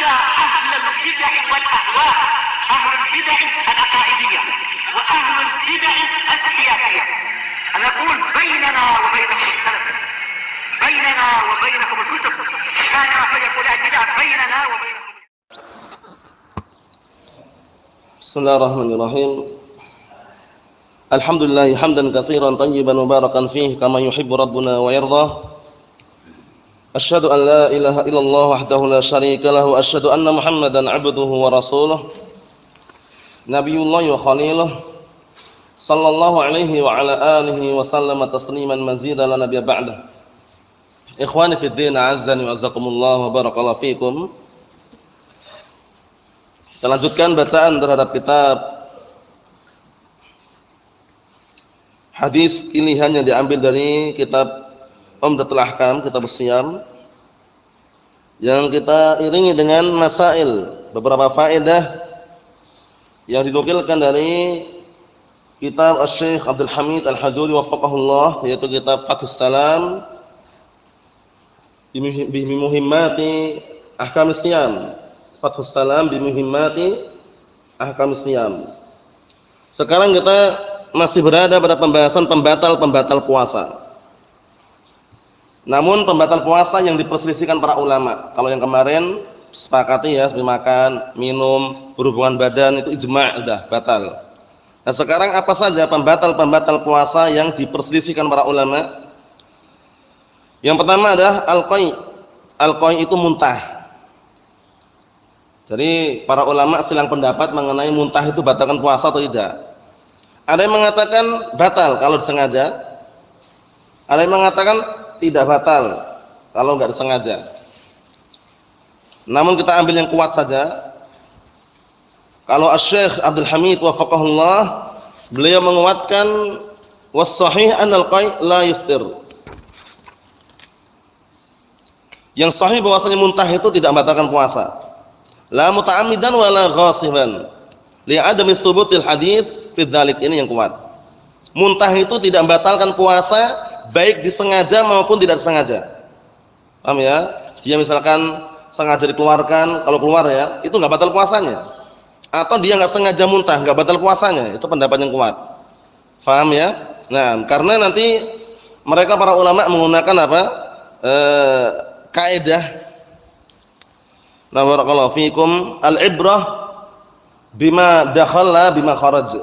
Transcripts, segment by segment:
على أهل البدع والأهواء، أهل البدع العقائدية وأهل البدع السياسية. أنا أقول بيننا وبينكم السلف، بيننا وبينكم الكتب، كان فيقول البدع بيننا وبينكم. بسم الله الرحمن الرحيم. الحمد لله حمدا كثيرا طيبا مباركا فيه كما يحب ربنا ويرضى. أشهد أن لا إله إلا الله وحده لا شريك له، وأشهد أن محمدا عبده ورسوله نبي الله وخليله صلى الله عليه وعلى آله وسلم تسليما مزيدا لا نبي بعده. Ikhwani fi din, a'azzani wa azzakumullah wa barakallahu fikum. Kita lanjutkan bacaan terhadap kitab hadis pilihan yang diambil dari kitab Umdatul Ahkam, kitab Shiyam, yang kita iringi dengan masail, beberapa faedah yang dinukilkan dari kitab Asy-Syaikh Abdul Hamid Al-Hajuri waffaqahullah, yaitu kitab Fathus Salam bi muhimmati ahkamis shiyam. Fathus Salam bi muhimmati ahkamis shiyam. Sekarang kita masih berada pada pembahasan pembatal puasa. Namun pembatal puasa yang diperselisihkan para ulama. Kalau yang kemarin sepakati ya, seperti makan, minum, berhubungan badan itu ijma' sudah batal. Nah, sekarang apa saja pembatal puasa yang diperselisihkan para ulama? Yang pertama adalah al-qai'. Al-qai' itu muntah. Jadi para ulama silang pendapat mengenai muntah itu batalkan puasa atau tidak. Ada yang mengatakan batal kalau disengaja. Ada yang mengatakan tidak batal kalau enggak disengaja. Namun kita ambil yang kuat saja. Kalau Asy-Syaikh Abdul Hamid waffaqahullah, beliau menguatkan was-shahih anal qai' la yuftir. Yang sahih bahwasanya muntah itu tidak membatalkan puasa. La muta'ammidan wala ghasiban. Li adami thubutil hadits fi dzalik, ini yang kuat. Muntah itu tidak membatalkan puasa baik disengaja maupun tidak disengaja. Paham ya? Dia misalkan sengaja dikeluarkan, kalau keluar ya, itu enggak batal puasanya. Atau dia enggak sengaja muntah, enggak batal puasanya. Itu pendapat yang kuat. Paham ya? Nah, karena nanti mereka para ulama menggunakan apa? Kaidah. Barakallahu fikum, al-ibrah bima dakhala bima kharaj.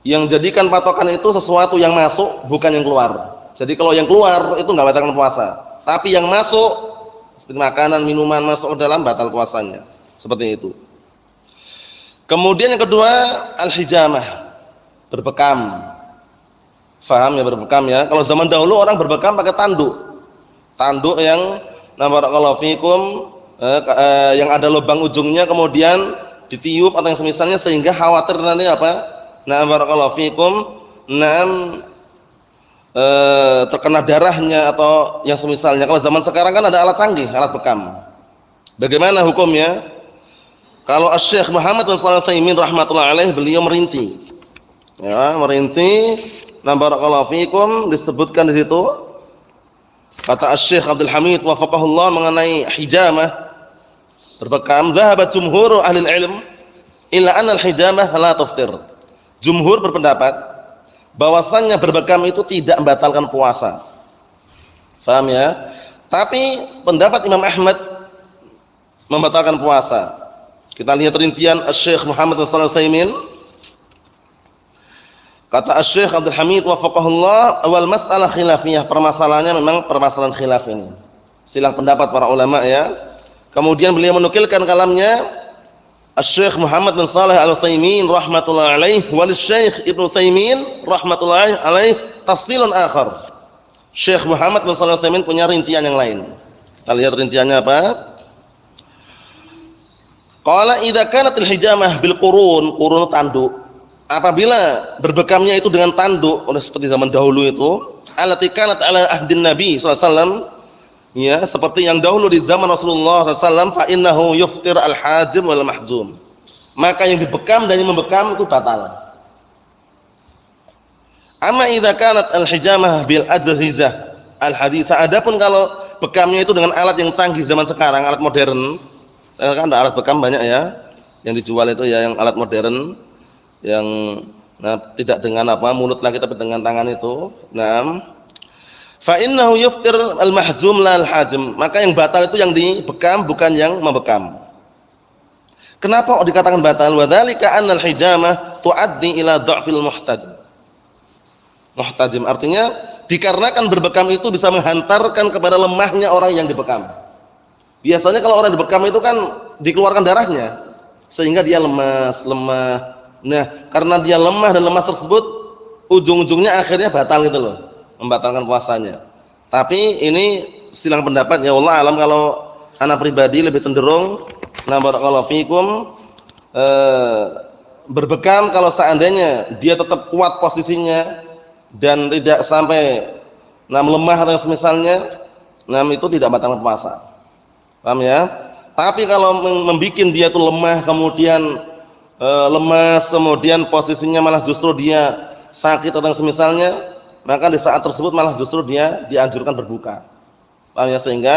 Yang jadikan patokan itu sesuatu yang masuk bukan yang keluar. Jadi kalau yang keluar itu enggak batalkan puasa, tapi yang masuk seperti makanan, minuman masuk ke dalam batal puasanya. Seperti itu. Kemudian yang kedua, al-hijamah, berbekam. Faham ya, berbekam ya? Kalau zaman dahulu orang berbekam pakai tanduk. Tanduk yang barakallahu fikum yang ada lubang ujungnya kemudian ditiup atau yang semisalnya sehingga khawatir nanti apa? Barakallahu fikum terkena darahnya atau yang semisalnya. Kalau zaman sekarang kan ada alat canggih, alat bekam. Bagaimana hukumnya? Kalau Asy-Syaikh Muhammad bin Shalih Al-Utsaimin rahimatullah alaih, beliau merinci. Ya, merinci. Barakallahu fikum, disebutkan di situ. Kata Asy-Syaikh Abdul Hamid wafaqahullah mengenai hijamah berbekam, dhahabat jumhur ahli ilm illa anna al-hijamah la tuftir. Jumhur berpendapat bahwasannya berbekam itu tidak membatalkan puasa. Paham ya? Tapi pendapat Imam Ahmad membatalkan puasa. Kita lihat rincian Asy-Syaikh Muhammad bin Shalih Al-Utsaimin. Kata Asy-Syaikh Abdul Hamid wafaqahullah, awal masalah khilafiyah, permasalahannya memang permasalahan khilaf ini. Silang pendapat para ulama ya. Kemudian beliau menukilkan kalamnya Asy-Syaikh Muhammad bin Shalih Al-Utsaimin rahmatullahi alaih wa Syekh Ibnu Utsaimin rahmatullahi alaih tafsilun akhar. Syekh Muhammad bin Shalih Al-Utsaimin punya rincian yang lain. Kita lihat rinciannya apa? Qala idza kanat al-hijamah bil qurun, qurun tanduk. Apabila berbekamnya itu dengan tanduk, oleh seperti zaman dahulu itu, allati kanat ala ahdin Nabi sallallahu alaihi wasallam, ya, seperti yang dahulu di zaman Rasulullah sallallahu alaihi wasallam, fa innahu yuftir al-hajim wal mahjum. Maka yang dibekam dan yang membekam itu batal. Amma idza kanat al-hijamah bil ajhizah al-haditsah, adapun kalau bekamnya itu dengan alat yang canggih zaman sekarang, alat modern, Kan ada alat bekam banyak ya yang dijual itu ya, yang alat modern yang tidak dengan mulut lagi tapi dengan tangan itu. Naam. Fa innahu yuftir al-mahjum la al-hajim. Maka yang batal itu yang dibekam bukan yang membekam. Kenapa dikatakan batal? Wa dzalika anna al-hijamah tuaddi ila dha'fil muhtajim. Muhtajim artinya dikarenakan berbekam itu bisa menghantarkan kepada lemahnya orang yang dibekam. Biasanya kalau orang dibekam itu kan dikeluarkan darahnya sehingga dia lemah. Nah, karena dia lemah dan lemas tersebut ujung-ujungnya akhirnya batal gitu loh, membatalkan puasanya. Tapi ini silang pendapat ya Allah alam, kalau anak pribadi lebih cenderung barakallahu fikum berbekam kalau seandainya dia tetap kuat posisinya dan tidak sampai lemah atau semisalnya, itu tidak batal puasa. Paham ya? Tapi kalau membikin dia itu lemah, kemudian lemas, kemudian posisinya malah justru dia sakit atau semisalnya, maka di saat tersebut malah justru dia dianjurkan berbuka. Paham ya? Sehingga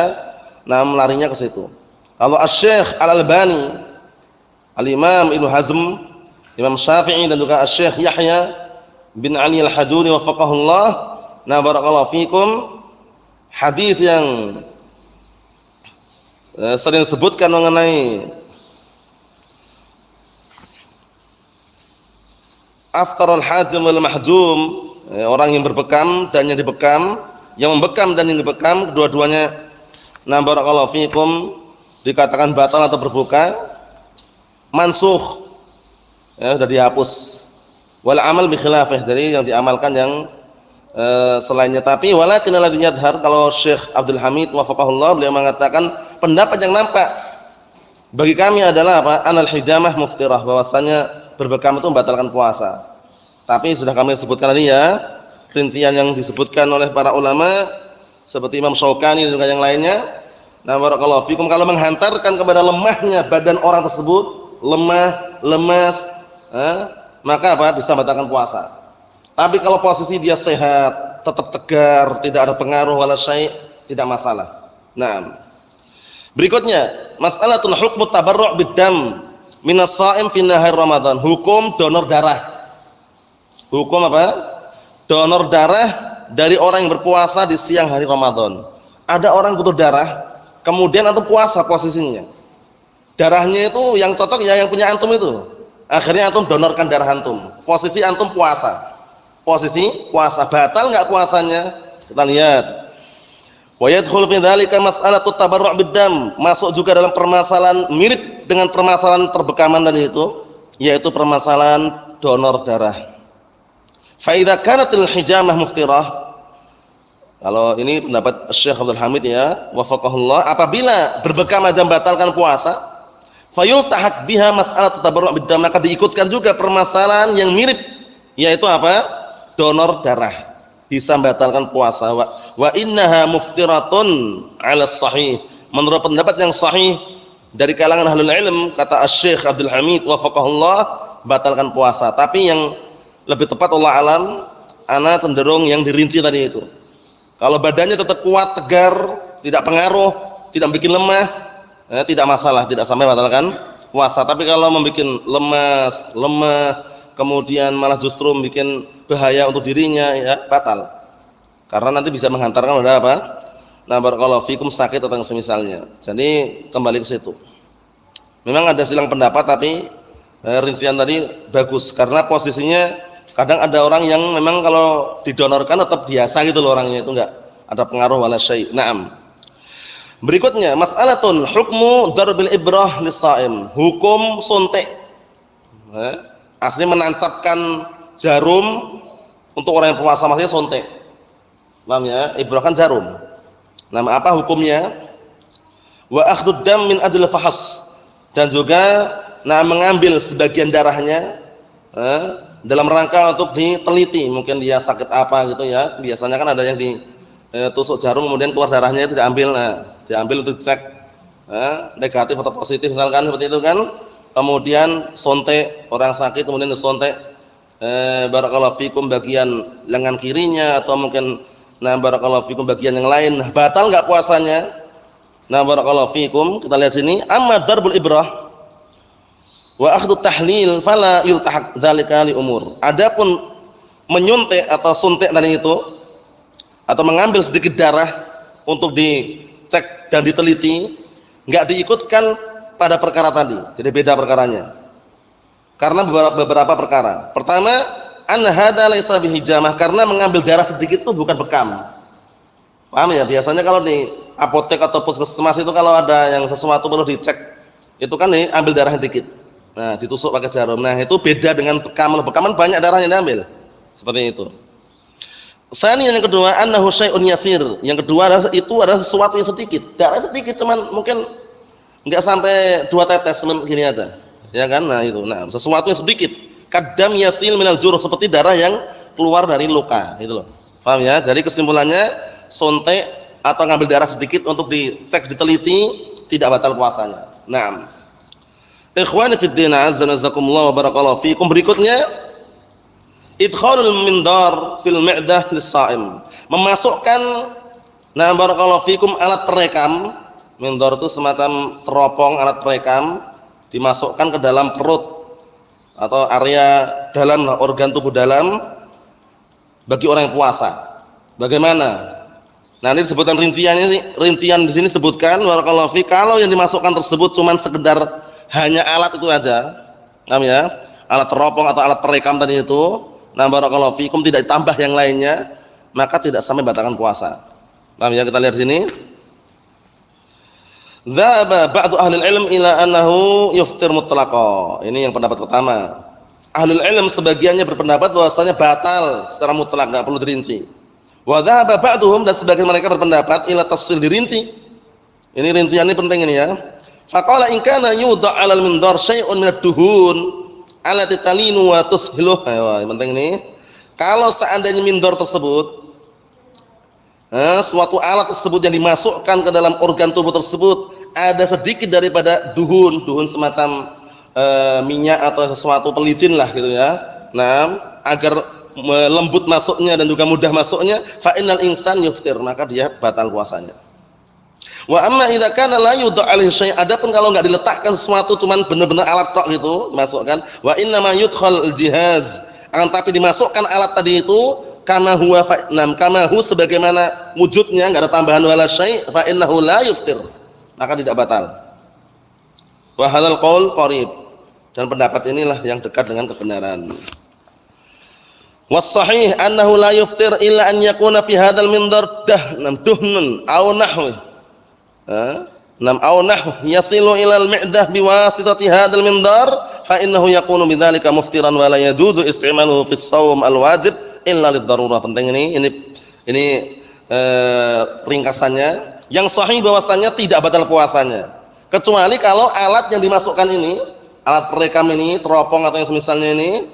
larinya ke situ. Kalau Asy-Syaikh Al-Albani, Al-Imam Ibnu Hazm, Imam Syafi'i dan juga Asy-Syaikh Yahya bin Ali Al-Hajuri wafaqahullah, barakallahu fikum, hadis yang sering disebutkan mengenai aftarul hajim wal mahjum, orang yang berbekam dan yang dibekam, yang membekam dan yang dibekam kedua-duanya barakallahu fikum dikatakan batal atau berbuka, mansukh, sudah dihapus, wal amal bi khilafih, dari yang diamalkan yang selainnya. Tapi walakin alladhi yadhhar, kalau Syekh Abdul Hamid wafaqahullah beliau mengatakan pendapat yang nampak bagi kami adalah anal hijamah muftirah, bahwasanya berbekam itu membatalkan puasa. Tapi sudah kami sebutkan tadi ya, rincian yang disebutkan oleh para ulama seperti Imam Syaukani dan juga yang lainnya. Barakallahu fikum, kalau menghantarkan kepada lemahnya badan orang tersebut, lemah, lemas, maka bisa membatalkan puasa. Tapi kalau posisi dia sehat, tetap tegar, tidak ada pengaruh wala syai', tidak masalah. Naam. Berikutnya, mas'alatul hukmu tabarru' biddam minas sha'im fi nahar Ramadan. Hukum donor darah. Hukum apa? Donor darah dari orang yang berpuasa di siang hari Ramadan. Ada orang butuh darah, kemudian antum puasa posisinya. Darahnya itu yang cocok ya yang punya antum itu. Akhirnya antum donorkan darah antum. Posisi antum puasa. Posisi puasa, batal enggak puasanya? Kita lihat. Wa yadkhul fi dzalika mas'alatut tabarru' biddam, masuk juga dalam permasalahan mirip dengan permasalahan perbekaman tadi itu, yaitu permasalahan donor darah. Fa idza kanatil hijamah muftirah, kalau ini pendapat Syekh Abdul Hamid ya, wafaqahullah, apabila berbekam aja membatalkan puasa, fayultahaq biha mas'alatut tabarru' biddam, maka diikutkan juga permasalahan yang mirip, yaitu apa? Donor darah bisa membatalkan puasa. Wa innaha muftiratun 'ala sahih. Menurut pendapat yang sahih dari kalangan ahlul ilm, kata Asy-Syaikh Abdul Hamid wafaqahullah, batalkan puasa. Tapi yang lebih tepat Allah alam, ana cenderung yang dirinci tadi itu. Kalau badannya tetap kuat, tegar, tidak pengaruh, tidak bikin lemah, tidak masalah, tidak sampai batalkan puasa. Tapi kalau membuat lemas, lemah, kemudian malah justru membuat bahaya untuk dirinya, ya batal. Karena nanti bisa menghantarkan pada apa? Barakallahu fikum, sakit atau semisalnya. Jadi kembali ke situ. Memang ada silang pendapat, tapi rincian tadi bagus karena posisinya kadang ada orang yang memang kalau didonorkan tetap biasa gitu loh orangnya, itu enggak ada pengaruh wala syai'. Naam. Berikutnya, mas'alatun hukmu darbil ibrah lis-shaim. Hukum suntik. Asli menancapkan jarum untuk orang yang puasa, maksudnya suntik. Paham ya? Ibrah kan jarum. Nama apa hukumnya? Wa akhdud dam min ajli fahas, dan juga mengambil sebagian darahnya dalam rangka untuk diteliti, mungkin dia sakit apa gitu ya. Biasanya kan ada yang ditusuk jarum kemudian keluar darahnya, itu diambil. Diambil untuk cek negatif atau positif misalkan seperti itu kan. Kemudian sontek, orang sakit kemudian disontek barakallahu fikum bagian lengan kirinya atau mungkin barakallahu fikum bagian yang lain. Batal enggak puasanya? Nah, barakallahu fikum. Kita lihat sini, amma darbul ibrah wa akhdhu tahlil fala yultahaq dzalika li umur. Adapun menyuntik atau suntik tadi itu atau mengambil sedikit darah untuk dicek dan diteliti, enggak diikutkan pada perkara tadi. Jadi beda perkaranya. Karena beberapa perkara. Pertama, an hada laisa bihijamah, karena mengambil darah sedikit itu bukan bekam. Paham ya? Biasanya kalau di apotek atau puskesmas itu kalau ada yang sesuatu perlu dicek, itu kan nih ambil darah sedikit. Nah, ditusuk pakai jarum. Nah, itu beda dengan bekam. Bekaman banyak darahnya diambil. Seperti itu. Tsani yang kedua, annahu syai'un yasir. Yang kedua itu adalah sesuatu yang sedikit. Darah sedikit cuman mungkin enggak sampai 2 tetes gini aja. Ya kan? Nah, itu. Nah, sesuatu yang sedikit. Kadam yasil minal juruh, seperti darah yang keluar dari luka, gitu loh. Paham ya? Jadi kesimpulannya, suntik atau ngambil darah sedikit untuk dicek, diteliti, tidak batal puasanya. Naam. Ikhwani fid din, azza wa jazakumullah wa barakallahu fikum. Berikutnya, idkhalul mindar fil mi'dah lis-sha'im. Memasukkan, nah barakallahu fikum, alat perekam. Mindar itu semacam teropong, alat perekam, dimasukkan ke dalam perut atau area dalam, organ tubuh dalam bagi orang yang puasa. Bagaimana? Nanti disebutkan rincian di sini sebutkan barakallahu fi, kalau yang dimasukkan tersebut cuma sekedar hanya alat itu aja. Paham ya? Alat teropong atau alat perekam tadi itu, nah barakallahu fikum, tidak ditambah yang lainnya, maka tidak sampai batalkan puasa. Paham ya? Kita lihat sini. Dzaba ba'du ahli ilm ila annahu yuftir mutlaqan. Ini yang pendapat pertama. Ahli ilm sebagiannya berpendapat bahwasanya batal secara mutlak, enggak perlu dirinci. Wa dzaba ba'duhum, dan sebagian mereka berpendapat ila tafsil, dirinci. Ini rincian ini penting ini ya. Faqala in kana yudha' 'alal mindar syai'un min ad-duhun allati talinu wa tushiluh. Penting ini. Kalau seandainya mindar tersebut, suatu alat tersebut yang dimasukkan ke dalam organ tubuh tersebut ada sedikit daripada duhun semacam minyak atau sesuatu pelicin lah gitu ya. Nah, agar lembut masuknya dan juga mudah masuknya, fa innal insan yuftir, maka dia batal puasanya. Wa amma idza kana la yudha' alaihi syai', adapun kalau enggak diletakkan sesuatu cuman benar-benar alat tok gitu dimasukkan, wa inna ma yudkhal al-jihaz, akan tapi dimasukkan alat tadi itu kama huwa fa'nam, kama hu, sebagaimana wujudnya, enggak ada tambahan wala syai', fa innahu la yuftir, maka tidak batal. Wa hadzal qaul qarib, dan pendapat inilah yang dekat dengan kebenaran. Was sahih annahu la yuftir illa an yakuna fi hadzal mindar duhnun aw nahwi. Nam aw nahwi yasilu ila al-mi'dah biwasitati hadzal mindar, fa innahu yakunu bidzalika muftiran wa la yajuzu isti'maluhu fi shaum al-wajib illa lid-darurah. Penting ini ringkasannya. Yang sahih bahwasannya tidak batal puasanya, kecuali kalau alat yang dimasukkan ini, alat perekam ini, teropong atau yang semisalnya ini,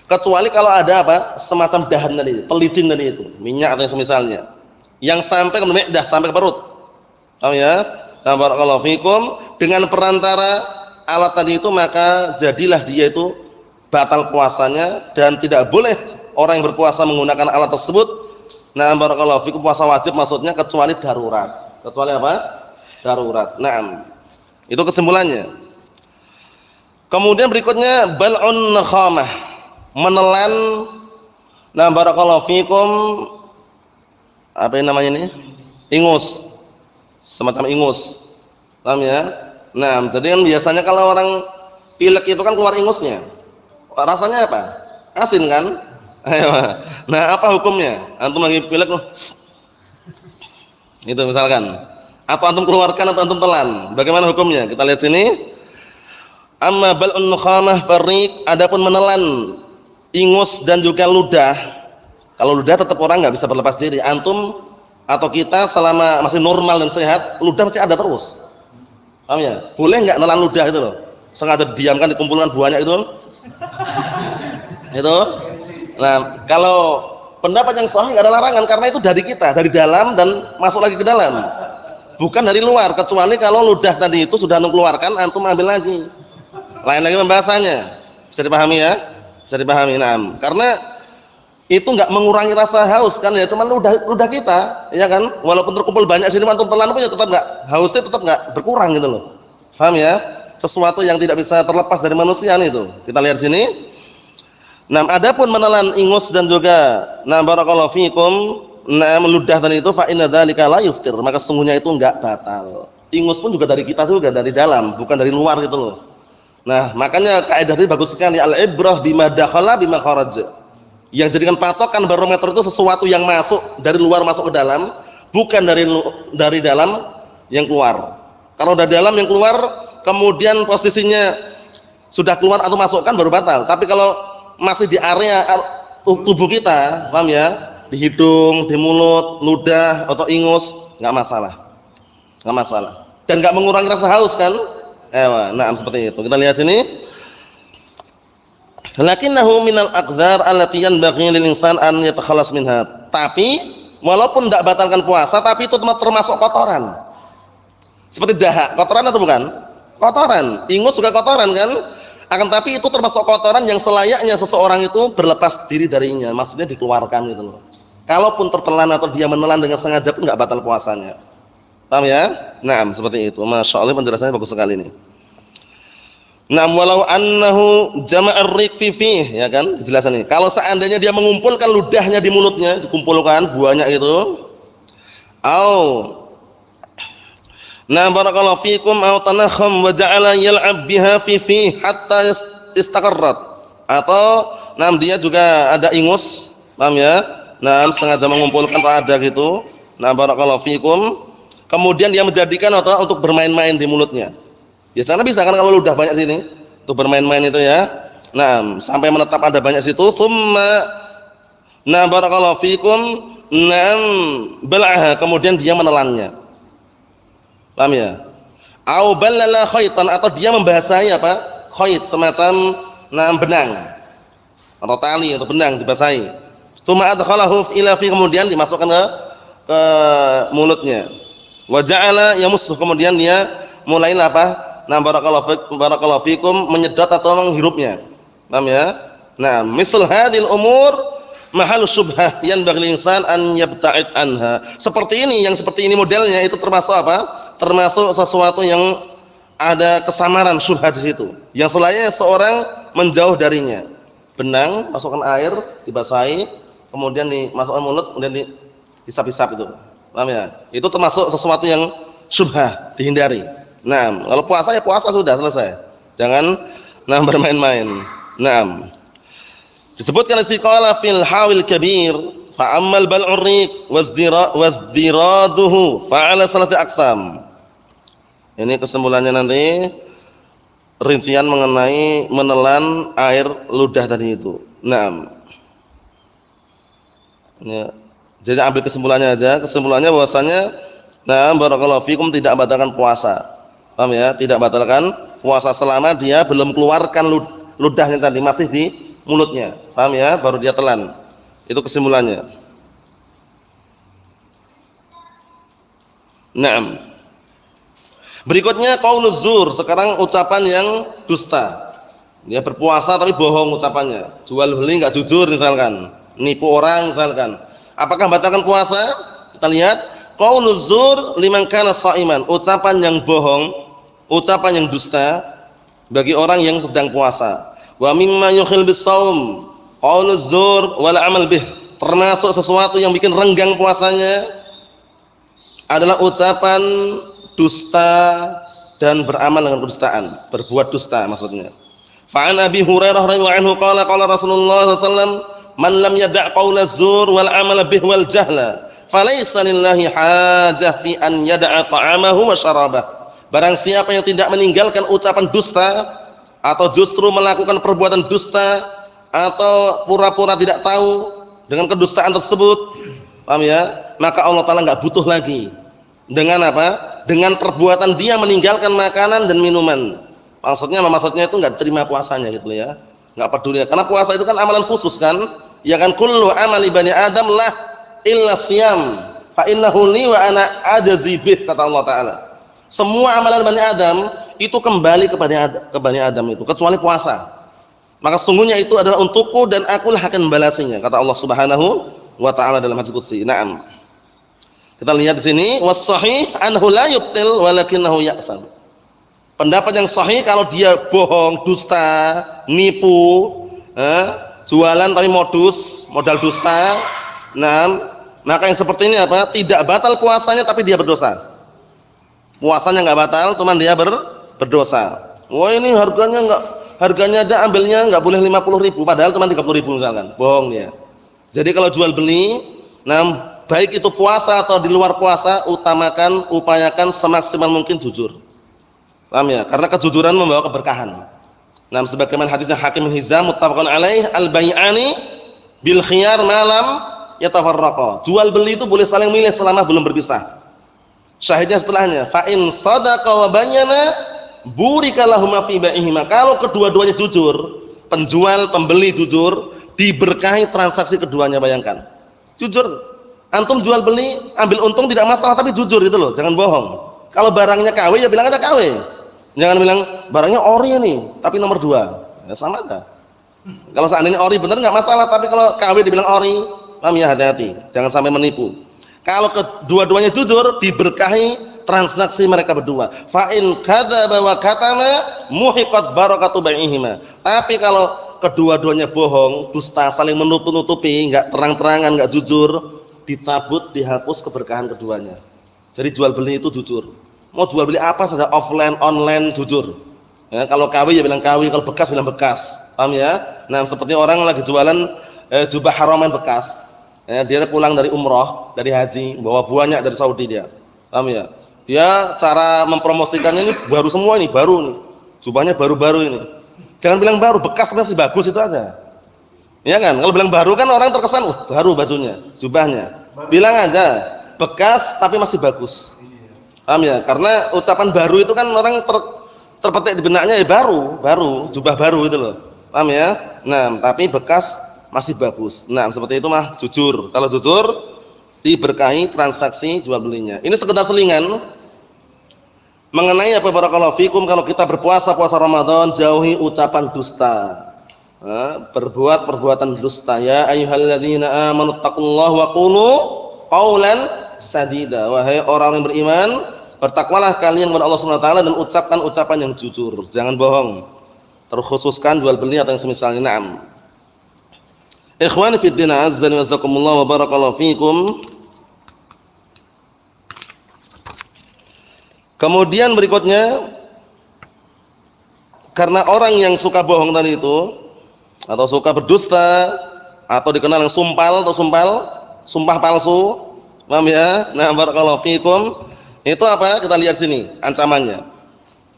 kecuali kalau ada apa? Semacam dahan tadi, pelicin tadi itu, minyak atau yang semisalnya, yang sampai ke mi'dah, sampai ke perut. Paham ya? Nah, barakallahu fikum, dengan perantara alat tadi itu maka jadilah dia itu batal puasanya, dan tidak boleh orang yang berpuasa menggunakan alat tersebut. Nah, barakallahu fikum, puasa wajib maksudnya kecuali darurat. Kecuali apa? Darurat. Naam. Itu kesimpulannya. Kemudian berikutnya bal'un nakhamah, menelan, nah barakallahu fikum, apa yang namanya ini? Ingus. Semacam ingus. Paham ya? Nah, jadi kan biasanya kalau orang pilek itu kan keluar ingusnya. Rasanya apa? Asin kan? Ayo. Nah, apa hukumnya? Antum lagi pilek loh. Itu misalkan. Atau antum keluarkan atau antum telan. Bagaimana hukumnya? Kita lihat sini. Amma bal'un nukhamah fariq, adapun menelan ingus dan juga ludah. Kalau ludah tetap orang enggak bisa berlepas diri. Antum atau kita selama masih normal dan sehat, ludah pasti ada terus. Paham ya? Boleh enggak nelan ludah itu loh? Sengaja didiamkan, dikumpulkan banyak itu. Itu. Nah, kalau pendapat yang sahih enggak ada larangan, karena itu dari kita, dari dalam dan masuk lagi ke dalam. Bukan dari luar, kecuali kalau ludah tadi itu sudah mengeluarkan, antum ambil lagi. Lain lagi pembahasannya. Bisa dipahami ya? Bisa dipahami. Nah, karena itu enggak mengurangi rasa haus kan ya, cuman ludah kita, ya kan? Walaupun terkumpul banyak sini antum telan pun ya tetap enggak hausnya tetap enggak berkurang gitu loh. Paham ya? Sesuatu yang tidak bisa terlepas dari manusia itu. Kita lihat sini. Nah, adapun menelan ingus dan juga barakallahu fikum, meludah tadi itu fa inna dzalika la yuftir, maka sesungguhnya itu enggak batal. Ingus pun juga dari kita juga, dari dalam, bukan dari luar gitu loh. Nah, makanya kaidah ini bagus sekali, al-ibrah bima dakhala bima kharaj. Yang jadikan patokan barometer itu sesuatu yang masuk dari luar masuk ke dalam, bukan dari dalam yang keluar. Kalau dari dalam yang keluar, kemudian posisinya sudah keluar atau masukkan baru batal. Tapi kalau masih di area tubuh kita, paham ya? Di hidung, di mulut, ludah atau ingus, enggak masalah. Enggak masalah. Dan enggak mengurangi rasa haus kan? Nah, seperti itu. Kita lihat sini. Lakinnahu minal aqdhar allati yanbaghi lil insan an yatakhallas minha. Tapi walaupun tidak batalkan puasa, tapi itu termasuk kotoran. Seperti dahak, kotoran atau bukan? Kotoran. Ingus juga kotoran kan? Akan tapi itu termasuk kotoran yang selayaknya seseorang itu berlepas diri darinya. Maksudnya dikeluarkan gitu loh. Kalaupun tertelan atau dia menelan dengan sengaja pun enggak batal puasanya. Paham ya? Naam, seperti itu. Masyaallah penjelasannya bagus sekali ini. Naam walau annahu jama'ar riqfi fih, ya kan? Dijelasan ini. Kalau seandainya dia mengumpulkan ludahnya di mulutnya, dikumpulkan banyak gitu. Barakallahu fikum au tanakham wa ja'ala yal'ab biha fi hatta istaqarrat. Atau dia juga ada ingus, paham ya? Sengaja mengumpulkan ada gitu. Barakallahu fikum. Kemudian dia menjadikan untuk bermain-main di mulutnya. Biasanya bisa kan kalau ludah banyak sini untuk bermain-main itu ya. Sampai menetap ada banyak situ. Summa barakallahu fikum bal'aha, kemudian dia menelannya. Paham ya? Au ballala khaitan, atau dia membasahi apa? Khait, semacam benang atau tali atau benang dibasahi. Summa adkhalahu ila fi, kemudian dimasukkan ke mulutnya. Wa ja'ala yamussuh, kemudian dia mulai apa? Barakallahu fikum menyedot atau menghirupnya. Paham ya? Misal hadhil umur mahal syubhah yanbaghi lil insan an yabta'id anha. Seperti ini modelnya itu termasuk apa? Termasuk sesuatu yang ada kesamaran syubhat di situ. Yang selayaknya seorang menjauh darinya. Benang, masukkan air, dibasahi, kemudian dimasukkan mulut, kemudian dihisap-hisap itu. Paham ya? Itu termasuk sesuatu yang syubhah, dihindari. Kalau puasa ya puasa sudah selesai. Jangan bermain-main. Disebutkan istiqala fil hawil kabir, fa ammal bal'ur riq wazdiraduhu fa ala salati aqsam. Ini kesimpulannya nanti rincian mengenai menelan air ludah tadi itu. Jadi ambil kesimpulannya aja. Kesimpulannya bahwasanya barakallahu fikum tidak batalkan puasa. Paham ya? Tidak batalkan puasa selama dia belum keluarkan ludahnya tadi, masih di mulutnya. Paham ya? Baru dia telan. Itu kesimpulannya. Berikutnya qauluz zur, sekarang ucapan yang dusta. Dia berpuasa tapi bohong ucapannya. Jual beli enggak jujur misalkan, nipu orang misalkan. Apakah batalkan puasa? Kita lihat qauluz zur liman kana shaiman, ucapan yang bohong, ucapan yang dusta bagi orang yang sedang puasa. Wa mimma yukhil bis-shaum qauluz zur wal amal bih, termasuk sesuatu yang bikin renggang puasanya adalah ucapan dusta dan beramal dengan kedustaan, berbuat dusta maksudnya. Fa an Abi Hurairah radhiyallahu anhu qala qala Rasulullah sallallahu alaihi wasallam man lam yada' qaulaz zur wal amal bih wal jahla falaysa lillahi hajah fi an yada'a ta'amahu wa syarabah. Barang siapa yang tidak meninggalkan ucapan dusta atau justru melakukan perbuatan dusta atau pura-pura tidak tahu dengan kedustaan tersebut, paham ya? Maka Allah Taala enggak butuh lagi dengan apa? Dengan perbuatan dia meninggalkan makanan dan minuman. Maksudnya itu enggak terima puasanya gitu ya. Enggak peduli karena puasa itu kan amalan khusus kan? Ya kan kullu amali bani Adam lah illa siyam fa innahu li wa ana ajzi bih, kata Allah Taala. Semua amalan Bani Adam itu kembali kepada Bani Adam itu kecuali puasa. Maka sungguhnya itu adalah untukku dan akulah akan membalasinya, kata Allah Subhanahu wa taala dalam hadis qudsi. Naam. Kita lihat di sini, was-shahih anhu la yubtil walakinahu ya'sam. Pendapat yang sahih kalau dia bohong, dusta, nipu, jualan tapi modal dusta. Naam, maka yang seperti ini apa? Tidak batal puasanya tapi dia berdosa. Puasanya enggak batal, cuman dia berdosa. Wah, ini harganya ada, ambilnya enggak boleh 50.000 padahal cuma 30.000 misalkan. Bohong dia. Jadi kalau jual beli, baik itu puasa atau di luar puasa, upayakan semaksimal mungkin jujur. Paham ya? Karena kejujuran membawa keberkahan. Sebagaimana hadisnya Hakim bin Hizam muttafaqun alaih, al-bai'ani bil khiyar ma lam yatafarraqa. Jual beli itu boleh saling milih selama belum berpisah. Syahidnya setelahnya, fa in sadaqa wa bayyana burika lahuma fi bai'ihima. Kalau kedua-duanya jujur, penjual pembeli jujur, diberkahi transaksi keduanya. Bayangkan. Jujur. Antum jual beli, ambil untung tidak masalah tapi jujur itu loh, jangan bohong. Kalau barangnya KW ya bilang ada KW. Jangan bilang barangnya ori ini, tapi nomor 2. Ya sama aja. Kalau seandainya ori benar enggak masalah, tapi kalau KW dibilang ori, paham ya, hati-hati, jangan sampai menipu. Kalau kedua-duanya jujur, diberkahi transaksi mereka berdua. Fa in kadzaba wa katama muhiqat barakatu bai'ihima. Tapi kalau kedua-duanya bohong, dusta, saling menutup-nutupi, enggak terang-terangan, enggak jujur, dicabut, dihapus keberkahan keduanya. Jadi jual beli itu jujur. Mau jual beli apa saja, offline, online, jujur. Ya, kalau KW ya bilang KW, kalau bekas bilang bekas. Paham ya? Seperti orang lagi jualan jubah haraman bekas. Ya, dia pulang dari umroh, dari haji, bawa banyak dari Saudi dia. Paham ya? Dia cara mempromosikannya ini baru semua ini, baru nih. Jubahnya baru-baru ini. Jangan bilang baru, bekas masih bagus itu aja. Ya kan? Kalau bilang baru kan orang terkesan, baru bajunya, jubahnya. Bilang aja bekas tapi masih bagus. Paham ya? Karena ucapan baru itu kan orang terpetik di benaknya ya baru, jubah baru itu loh. Paham ya? Tapi bekas masih bagus. Seperti itu mah jujur. Kalau jujur diberkahi transaksi jual belinya. Ini sekedar selingan mengenai apa barakallahu fikum, kalau kita berpuasa Ramadan, jauhi ucapan dusta. Berbuat perbuatan dusta. Ya ayyuhalladzina amanu taqullaha wa qulu qaulan sadida. Wahai orang yang beriman, bertakwalah kalian kepada Allah Subhanahu wa taala dan ucapkan ucapan yang jujur, jangan bohong. Terkhususkan jual beli atau yang semisalnya. Naam. Ikhwani fid din, azzani wa jazakumullah wa barakallahu fikum. Kemudian berikutnya, karena orang yang suka bohong tadi itu atau suka berdusta atau dikenal yang sumpah palsu, paham ya? Barakallahu fikum. Itu apa? Kita lihat sini ancamannya.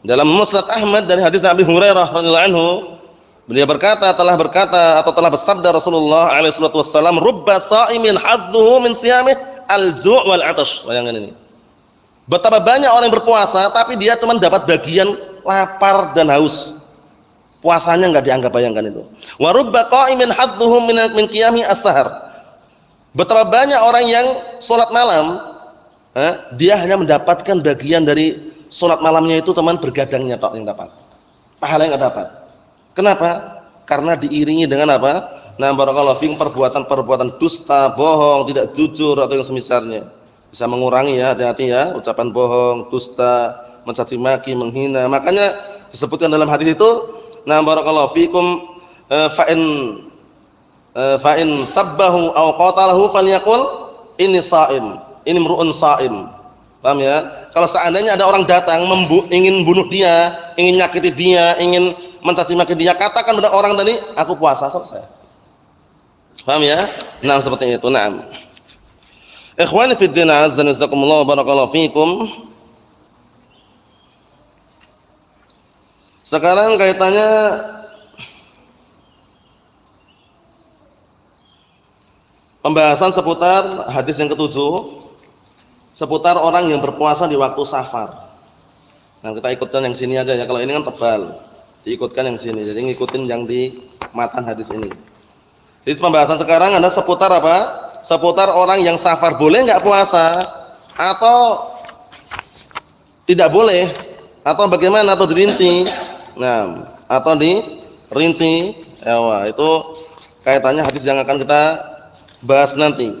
Dalam Musnad Ahmad dari hadis Abi Hurairah radhiyallahu anhu, beliau telah berkata atau telah bersabda Rasulullah alaihi salatu wasallam, "Rubba sha'imin hadduhu min siyamih al-ju' wal 'atash." Bayangkan ini. Betapa banyak orang yang berpuasa tapi dia cuma dapat bagian lapar dan haus. Puasanya enggak dianggap, bayangkan itu. Wa rubba qa'imin hadduhu min qiyami as-sahar. Betapa banyak orang yang salat malam, dia hanya mendapatkan bagian dari salat malamnya itu teman bergadangnya tok yang dapat. Pahala yang enggak dapat. Kenapa? Karena diiringi dengan apa? Barakallahu fiikum, perbuatan dusta, bohong, tidak jujur atau yang semisalnya. Bisa mengurangi ya, hati-hati ya, ucapan bohong, dusta, mencaci maki, menghina. Makanya disebutkan dalam hadis itu, barakallahu fiikum, fa in sabbahu aw qatalahu falyaqul inni sha'im, ini mru'un sha'im. Paham ya? Kalau seandainya ada orang datang ingin bunuh dia, ingin nyakiti dia, ingin mencaci maki dia, katakan pada orang tadi, aku puasa, selesai. Paham ya? Seperti itu. Ikhwani fid din, azza wa jazakumullah wa barakallahu fikum. Sekarang kaitannya pembahasan seputar hadis yang ketujuh, seputar orang yang berpuasa di waktu safar. Kita ikutkan yang sini aja ya, kalau ini kan tebal. Diikutkan yang sini, jadi ngikutin yang di matan hadis ini. Jadi pembahasan sekarang ada seputar apa? Seputar orang yang safar boleh enggak puasa atau tidak boleh, atau bagaimana, atau dirinci. Atau dirinci Ewa, itu kaitannya hadis yang akan kita bahas nanti.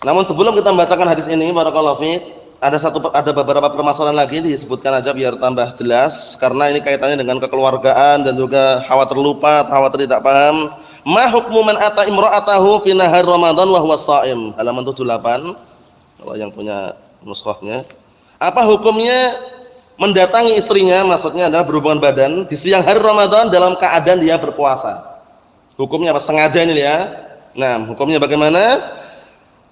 Namun sebelum kita membacakan hadis ini, barakallahu fiik, ada beberapa permasalahan lagi disebutkan aja biar tambah jelas karena ini kaitannya dengan kekeluargaan dan juga khawatir lupa, khawatir tidak paham. Ma hukmu man ata imra'atahu fi nahar Ramadan wa huwa shaim? Halaman 78. Kalau yang punya nuskhahnya. Apa hukumnya mendatangi istrinya, maksudnya adalah berhubungan badan di siang hari Ramadan dalam keadaan dia berpuasa? Hukumnya apa? Sengaja ini ya. Nah, hukumnya bagaimana?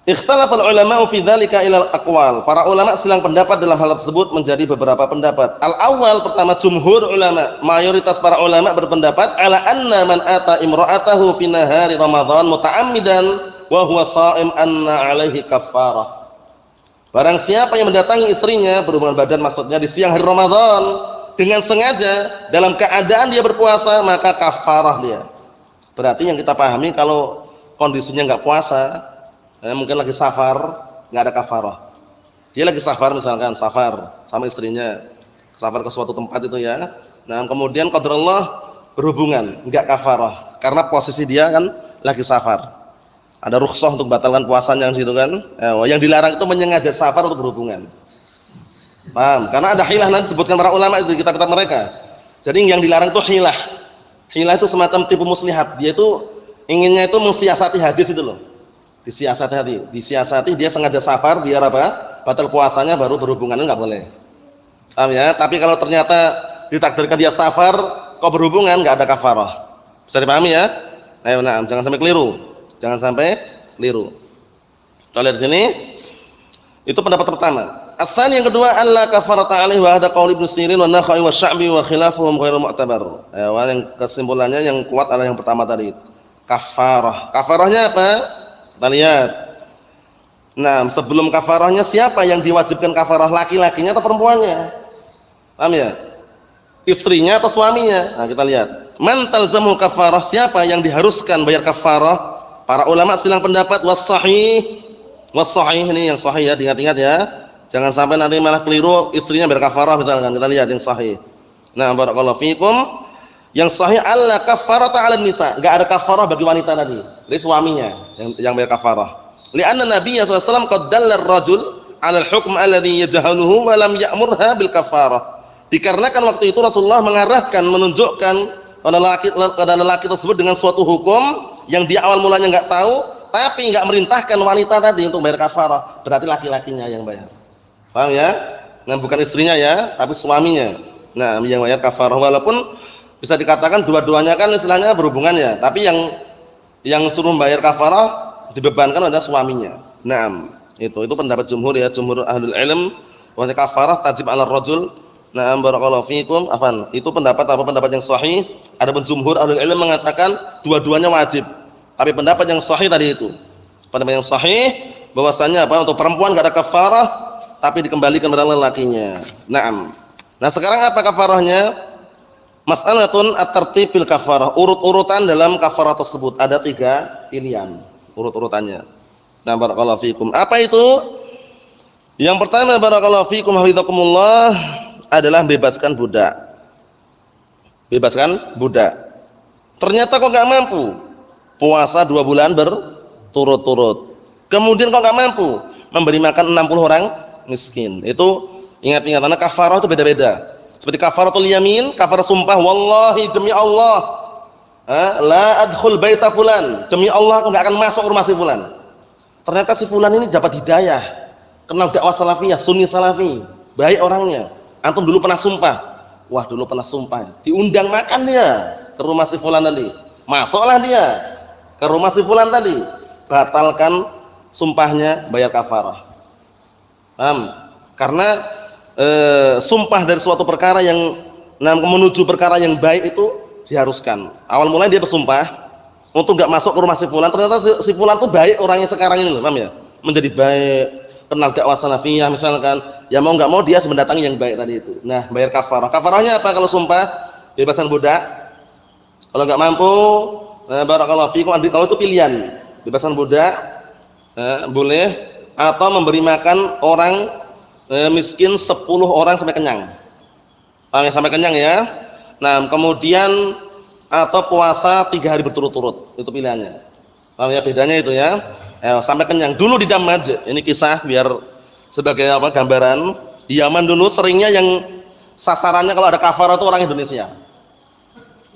Ikhtalafal ulama'u fi dzalika ilal aqwal. Para ulama silang pendapat dalam hal tersebut menjadi beberapa pendapat. Al-awwal, pertama, jumhur ulama, mayoritas para ulama berpendapat ala anna man ata imra'atahu fi nahari Ramadan muta'ammidan wa huwa sha'im anna 'alaihi kaffarah. Barang siapa yang mendatangi istrinya berhubungan badan, maksudnya di siang hari Ramadan dengan sengaja dalam keadaan dia berpuasa, maka kafarah dia. Berarti yang kita pahami kalau kondisinya enggak puasa, mungkin lagi safar, nggak ada kafarah. Dia lagi safar misalkan, safar sama istrinya, safar ke suatu tempat itu ya. Nah kemudian qadarullah berhubungan, nggak kafarah, karena posisi dia kan lagi safar. Ada rukhsah untuk batalkan puasanya di situ kan. Yang dilarang itu menyengaja safar untuk berhubungan. Paham? Karena ada hilah nanti disebutkan para ulama itu di kitab-kitab mereka. Jadi yang dilarang itu hilah. Hilah itu semacam tipu muslihat. Dia itu inginnya itu mensiasati hadis itu loh. Disiasati dia sengaja safar biar apa? Batal puasanya baru berhubungan, enggak boleh. Paham ya? Tapi kalau ternyata ditakdirkan dia safar kok berhubungan, enggak ada kafarah. Bisa dipahami ya? Ayo nah, jangan sampai keliru. Jangan sampai keliru. Kita lihat di sini. Itu pendapat pertama. Asal yang kedua, alla kafarata alaihi wa hada qaul Ibnu Sirin wa Nakhai wa Sya'bi wa khilafuhum ghairu mu'tabar. Yang kesimpulannya yang kuat adalah yang pertama tadi. Kafarah. Kafarahnya apa? Kita lihat. Nah, sebelum kafarahnya siapa yang diwajibkan kafarah, laki-lakinya atau perempuannya? Paham ya? Istrinya atau suaminya? Nah, kita lihat. Man talzamul kafarah, siapa yang diharuskan bayar kafarah? Para ulama silang pendapat was-sahih ini yang sahih ya, diingat-ingat ya. Jangan sampai nanti malah keliru istrinya bayar kafarah misalkan. Kita lihat yang sahih. Nah, barakallahu fikum. Yang sahih alla kafarata 'alan nisa, enggak ada kafarah bagi wanita tadi. Jadi suaminya yang bayar kafarah. Li'anna Nabi sallallahu alaihi wasallam qad dalla ar-rajul 'ala al-hukm alladhi yajhaluhu wa lam ya'murha bil kafarah. Dikarenakan waktu itu Rasulullah mengarahkan, menunjukkan kepada lelaki tersebut dengan suatu hukum yang dia awal mulanya enggak tahu, tapi enggak merintahkan wanita tadi untuk bayar kafarah. Berarti laki-lakinya yang bayar. Paham ya? Nah, bukan istrinya ya, tapi suaminya. Nah, yang bayar kafarah, walaupun bisa dikatakan dua-duanya kan istilahnya berhubungan ya, tapi yang suruh bayar kafarah dibebankan adalah suaminya. Naam, itu pendapat jumhur ya, jumhur ahlul ilm, bahwa kafarah tajib 'ala rajul. Naam, barakallahu fikum. Afan, itu pendapat yang sahih. Adapun jumhur ahlul ilm mengatakan dua-duanya wajib. Tapi pendapat yang sahih tadi itu, pendapat yang sahih bahwasanya apa? Untuk perempuan enggak ada kafarah, tapi dikembalikan kepada lelakinya. Naam. Nah, sekarang apa kafarahnya? Mas'alatun at-tartib fil kafarah. Urut-urutan dalam kafarah tersebut ada 3 pilihan urut-urutannya. Nah, barakallahu fikum. Apa itu? Yang pertama, barakallahu fikum hafizakumullah, adalah bebaskan budak. Bebaskan budak. Ternyata kok enggak mampu. Puasa 2 bulan berturut-turut. Kemudian kok enggak mampu memberi makan 60 orang miskin. Itu ingat-ingat, karena kafarah itu beda-beda. Seperti kafaratul yamin, kafarah sumpah, wallahi demi Allah, la adkhul baita fulan, demi Allah aku enggak akan masuk rumah si fulan. Ternyata si fulan ini dapat hidayah, kenal dakwah salafiyah, sunni salafi, baik orangnya. Antum dulu pernah sumpah. Wah, dulu pernah sumpah. Diundang makan dia ke rumah si fulan tadi. Masuklah dia ke rumah si fulan tadi. Batalkan sumpahnya, bayar kafarah. Paham? Karena sumpah dari suatu perkara yang menuju perkara yang baik itu diharuskan. Awal mulai dia bersumpah untuk enggak masuk ke rumah si fulan, ternyata si fulan itu baik orangnya sekarang ini loh, paham ya? Menjadi baik, kenal dakwah salafiyah misalkan. Ya mau enggak mau dia mendatangi yang baik tadi itu. Nah, bayar kafarah. Kafarahnya apa kalau sumpah? Bebaskan budak. Kalau enggak mampu, barakallahu fikum, kalau itu pilihan. Bebaskan budak boleh, atau memberi makan orang miskin 10 orang sampai kenyang. Paham ya, sampai kenyang ya. Nah, kemudian atau puasa 3 hari berturut-turut, itu pilihannya. Paham ya bedanya itu ya? Sampai kenyang. Dulu di Damaj, ini kisah biar sebagai gambaran. Di Yaman dulu seringnya yang sasarannya kalau ada kafarah itu orang Indonesia.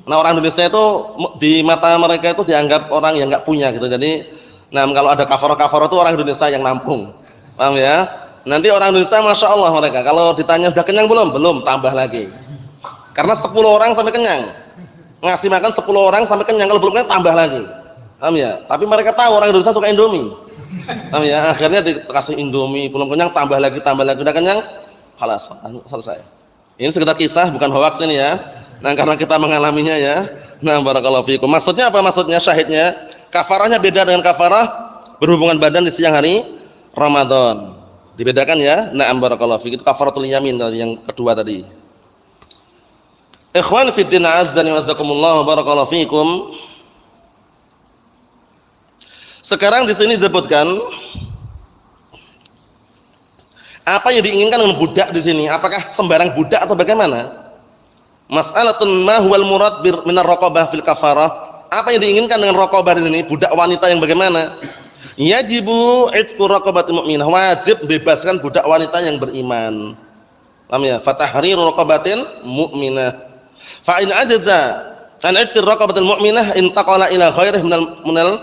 Nah, orang Indonesia itu di mata mereka itu dianggap orang yang enggak punya gitu. Jadi, kalau ada kafarah itu orang Indonesia yang nampung. Paham ya? Nanti orang Indonesia Masya Allah mereka kalau ditanya sudah kenyang belum? Belum, tambah lagi. Karena 10 orang sampai kenyang. Ngasih makan 10 orang sampai kenyang, kalau belum kenyang tambah lagi. Paham ya? Tapi mereka tahu orang Indonesia suka Indomie. Paham ya? Akhirnya dikasih Indomie, belum kenyang tambah lagi, udah kenyang, khalas, selesai. Ini sekedar kisah, bukan hoax ini ya. Nah, karena kita mengalaminya ya. Nah, barakallahu fiikum. Maksudnya apa? Maksudnya syahidnya, kafarahnya beda dengan kafarah berhubungan badan di siang hari Ramadan. Dibedakan ya. Na'am barakallahu fiikum. Itu kafaratul yamin tadi yang kedua tadi. Ikhwan fi din azzani wa jazakumullah barakallahu fiikum. Sekarang di sini disebutkan apa yang diinginkan dengan budak di sini? Apakah sembarang budak atau bagaimana? Mas'alatun ma huwal murad min ar-raqabah fil kafarah. Apa yang diinginkan dengan raqabah di sini? Budak wanita yang bagaimana? Yajibu itqu raqabatil mu'minah. Wajib bebaskan budak wanita yang beriman. Paham ya? Fatahriru raqabatil mu'minah. Fa in ajaza an itqi raqabatil mu'minah intaqala ila ghairihi minal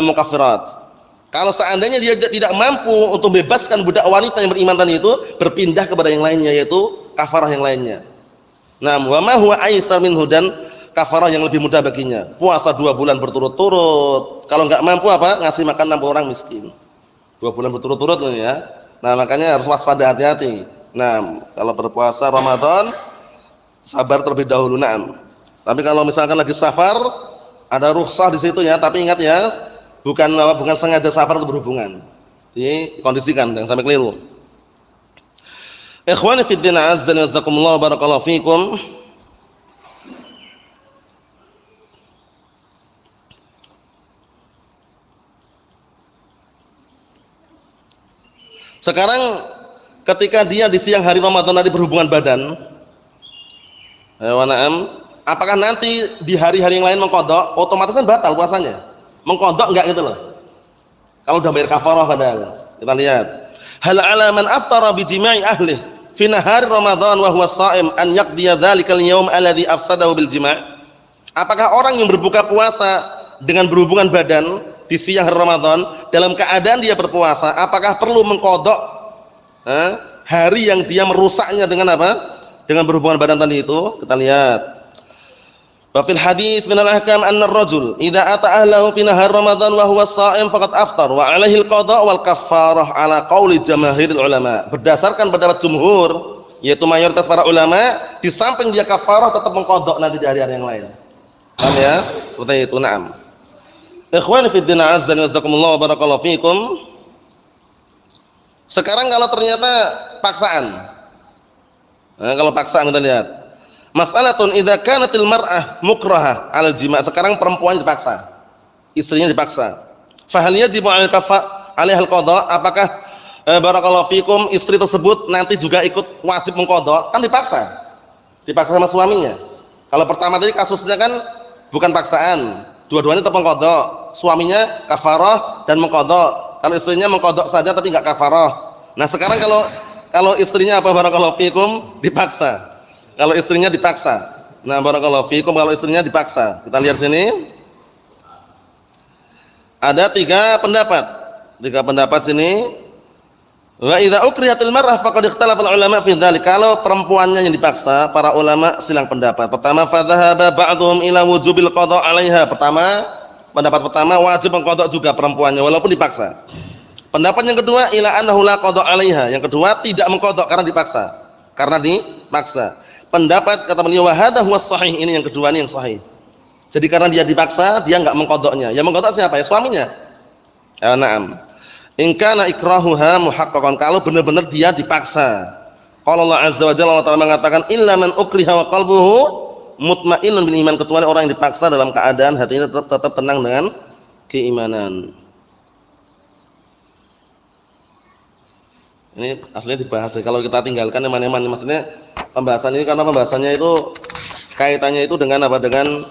mukaffirat. Kalau seandainya dia tidak mampu untuk bebaskan budak wanita yang beriman tadi itu, berpindah kepada yang lainnya, yaitu kafarah yang lainnya. Nah, wa ma huwa aisar minhu, dan kafarah yang lebih mudah baginya. Puasa 2 bulan berturut-turut. Kalau enggak mampu apa? Ngasih makan 60 orang miskin. 2 bulan berturut-turut ya. Nah, makanya harus waspada, hati-hati. Nah, kalau berpuasa Ramadan sabar terlebih dahulu. Nah, tapi kalau misalkan lagi safar, ada rukhsah di situ ya, tapi ingat ya, bukan sengaja safar untuk berhubungan. Dikondisikan, jangan sampai keliru. Ikhwani fid din azzani wajazakumullah barakallahu fikum. Sekarang ketika dia di siang hari Ramadan tadi berhubungan badan, apakah nanti di hari-hari yang lain mengqadha? Otomatis kan batal puasanya. Mengqadha enggak gitu loh. Kalau udah bayar kafarah padahal. Kita lihat. Hal 'ala man aftara bi jima'i ahli fi nahari Ramadan wa huwa sha'im an yaqdiya dzalikal yaum alladhi afsadahu bil jima'? Apakah orang yang berbuka puasa dengan berhubungan badan di siang hari Ramadan dalam keadaan dia berpuasa, apakah perlu mengqadha hari yang dia merusaknya dengan apa? Dengan berhubungan badan tadi itu? Kita lihat. Wa fil hadits min al-ahkam anna ar-rajul idza ata ahlahu fi nahar Ramadan wa huwa sha'im faqad aftar wa 'alaihi al-qada' wal kaffarah 'ala qauli jamaahiril ulama. Berdasarkan pendapat jumhur, yaitu mayoritas para ulama, di samping dia kafarah tetap mengqada' nanti di hari-hari yang lain. Paham ya? Seperti itu, na'am. Ikhwani fid din azzani wajazakumullah barakallahu fikum. Sekarang kalau ternyata paksaan. Nah, kalau paksaan kita lihat. Mas'alatun idza kanatil mar'ah mukrahah 'alal jima'. Sekarang perempuan dipaksa. Istrinya dipaksa. Fa hal yajibu 'alaiha al-qada'? Apakah barakallahu fikum istri tersebut nanti juga ikut wajib mengqada'? Kan dipaksa. Dipaksa sama suaminya. Kalau pertama tadi kasusnya kan bukan paksaan. Dua-duanya tetap mengqada'. Suaminya kafarah dan mengqada'. Kalau istrinya mengqada' saja tapi enggak kafarah. Nah, sekarang kalau istrinya apa barakallahu fikum dipaksa. Kalau istrinya dipaksa. Nah, barakallahu fikum kalau istrinya dipaksa. Kita lihat sini. Ada 3 pendapat. 3 pendapat sini. Wa idza ukrihatil mar'ah faqad ikhtalafa al-ulama fi dzalik. Kalau perempuannya yang dipaksa, para ulama silang pendapat. Pertama, fa dzahaba ba'dhum ila wujubil qada' 'alaiha. Pendapat pertama wajib mengqada' juga perempuannya walaupun dipaksa. Pendapat yang kedua ila annahu la qada' 'alaiha. Yang kedua tidak mengqada' karena dipaksa. Karena dipaksa. Pendapat kata beliau wa hadha huwa shahih, ini yang kedua ini yang sahih. Jadi karena dia dipaksa, dia enggak mengqada'nya. Yang mengqada' siapa? Ya suaminya. Na'am. In kana ikrahuha muhaqqaqan, kalau benar-benar dia dipaksa. Qala Allah azza wa jalla, Allah Ta'ala mengatakan illa man ukriha wa qalbuhu mutmainnun bil iman, kecuali orang yang dipaksa dalam keadaan hatinya tetap tenang dengan keimanan. Ini aslinya dibahas. Kalau kita tinggalkan eman-eman, maksudnya pembahasan ini karena pembahasannya itu kaitannya itu dengan apa? Dengan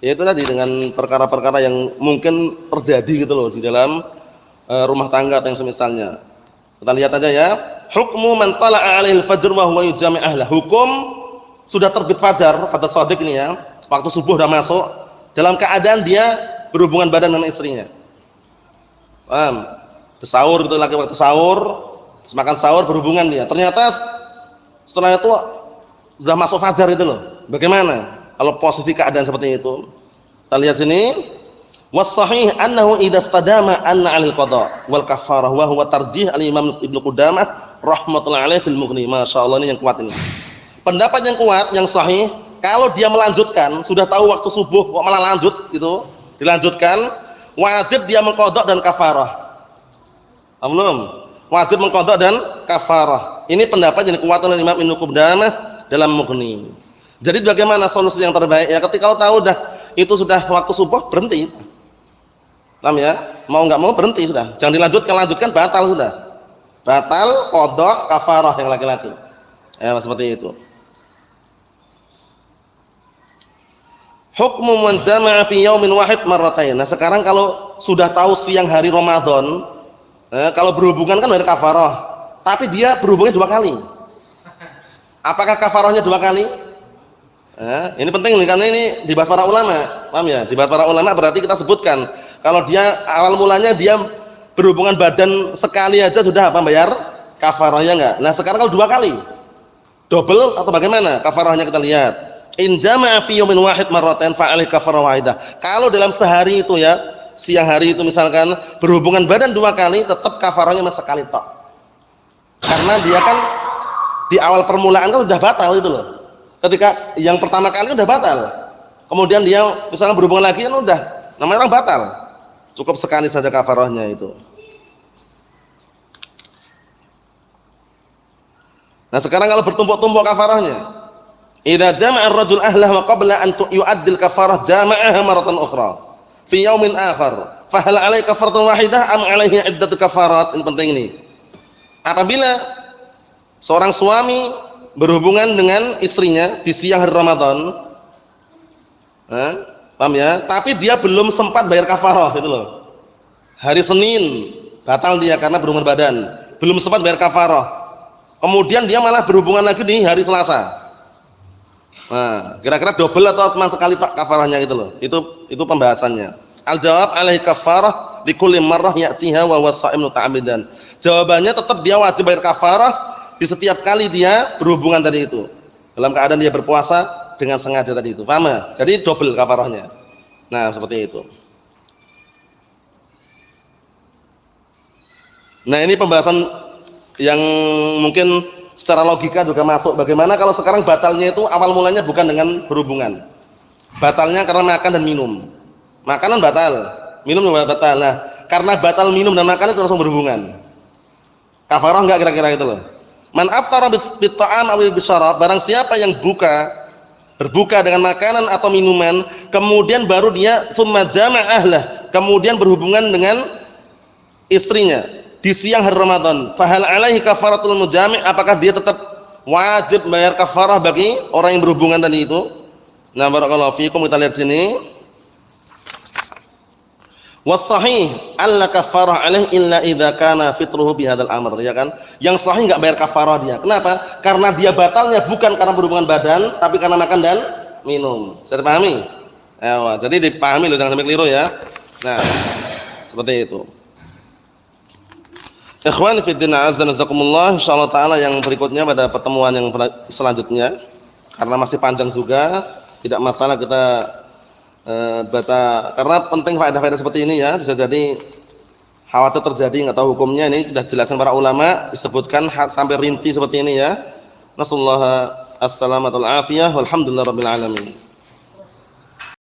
ya itu tadi, dengan perkara-perkara yang mungkin terjadi gitu loh di dalam rumah tangga atau yang semisalnya. Kita lihat aja ya. Hukmu man tala'a 'alaihil fajr wa huwa yujami' ahlah. Hukum sudah terbit fajar, fajar shadiq ini ya. Waktu subuh sudah masuk, dalam keadaan dia berhubungan badan dengan istrinya. Paham? Sahur gitu, lagi waktu sahur, makan sahur berhubungan dia. Ternyata setelah itu sudah masuk fajar itu loh. Bagaimana kalau posisi keadaan seperti itu? Kita lihat sini. Was-sahih annahu idza istadama anna 'alil qada wal kafarah wa huwa tarjih al-Imam Ibnu Qudamah rahmatullahi alaihi fil Mughni. Masyaallah, ini yang kuat ini. Pendapat yang kuat, yang sahih, kalau dia melanjutkan, sudah tahu waktu subuh kok malah lanjut gitu, dilanjutkan, wajib dia mengqadha dan kafarah. Belum? Wajib mengqadha dan kafarah. Ini pendapat yang kuat oleh Imam Ibnu Qudamah dalam Mughni. Jadi bagaimana solusi yang terbaik? Ya ketika kau tahu dah itu sudah waktu subuh, berhenti. Paham ya? Mau enggak mau berhenti sudah. Jangan lanjutkan batal sudah. Batal qadha kafarah yang laki-laki. Ya seperti itu. Hukmu man jama'a fi yaumin wahid marratain. Nah, sekarang kalau sudah tahu siang hari Ramadan, kalau berhubungan kan dari kafarah, tapi dia berhubungan 2 kali. Apakah kafarahnya 2 kali? Ini penting nih, karena ini dibahas para ulama. Paham ya? Dibahas para ulama berarti kita sebutkan kalau dia awal mulanya dia berhubungan badan sekali aja sudah apa bayar kafarahnya enggak? Nah, sekarang kalau 2 kali. Double atau bagaimana? Kafarahnya kita lihat. In jama'a fi yaumin wahid marratain fa alaihi kafarah wahidah. Kalau dalam sehari itu ya, siang hari itu misalkan berhubungan badan 2 kali, tetap kafarahnya mas sekali tok. Karena dia kan di awal permulaan kan sudah batal itu loh. Ketika yang pertama kali udah batal. Kemudian dia misalnya berhubungan lagi kan udah namanya orang batal. Cukup sekali saja kafarahnya itu. Nah, sekarang kalau bertumpuk-tumpuk kafarahnya. Idza jama'a ar-rajul ahlahu wa qabla an yu'addil kafarah jama'aha maratan ukhra fi yaumin akhar. Fa hal 'alaihi kafaratun wahidah am 'alaihi 'iddatu kafarat? Ini penting ini. Apabila seorang suami berhubungan dengan istrinya di siang hari Ramadan, paham ya? Tapi dia belum sempat bayar kafarah gitu loh. Hari Senin batal dia karena berhubungan badan, belum sempat bayar kafarah. Kemudian dia malah berhubungan lagi di hari Selasa. Nah, kira-kira double atau cuma sekali tak kafarahnya gitu loh. Itu pembahasannya. Al-jawab alaihi kafarah li kulli marrah ya'tiha wa huwa sha'im muta'ammidan. Jawabannya tetap dia wajib bayar kafarah di setiap kali dia berhubungan tadi itu. Dalam keadaan dia berpuasa dengan sengaja tadi itu. Paham? Jadi double kafarahnya. Nah, seperti itu. Nah, ini pembahasan yang mungkin secara logika juga masuk. Bagaimana kalau sekarang batalnya itu awal mulanya bukan dengan berhubungan. Batalnya karena makan dan minum. Makanan batal, minum juga batal. Nah, karena batal minum dan makan itu langsung berhubungan. Kafarah enggak kira-kira itu loh. Man aftara bit-ta'am aw bisyarab, barang siapa yang berbuka dengan makanan atau minuman, kemudian baru dia summa jama'a ahlah, kemudian berhubungan dengan istrinya di siang hari Ramadan, fahal alaihi kafaratul mujami', apakah dia tetap wajib bayar kafarah bagi orang yang berhubungan tadi itu? Nah, barakallahu fiikum, kita lihat sini. Was-sahih alla kafarah alaihi illa idza kana fitruhu bihadzal amr, ya kan? Yang sahih enggak bayar kafarah dia. Kenapa? Karena dia batalnya bukan karena berhubungan badan, tapi karena makan dan minum. Bisa dipahami? Jadi dipahami loh, jangan sampai keliru ya. Nah, seperti itu. Ikhwan fi din, azza nazakumullah, insyaallah taala yang berikutnya pada pertemuan yang selanjutnya, karena masih panjang juga, tidak masalah kita baca, karena penting faedah-faedah seperti ini ya, bisa jadi khawatir terjadi enggak tahu hukumnya. Ini sudah dijelaskan para ulama, disebutkan sampai rinci seperti ini ya. Nasallahu as-salamata wal afiyah walhamdulillahirabbil alamin.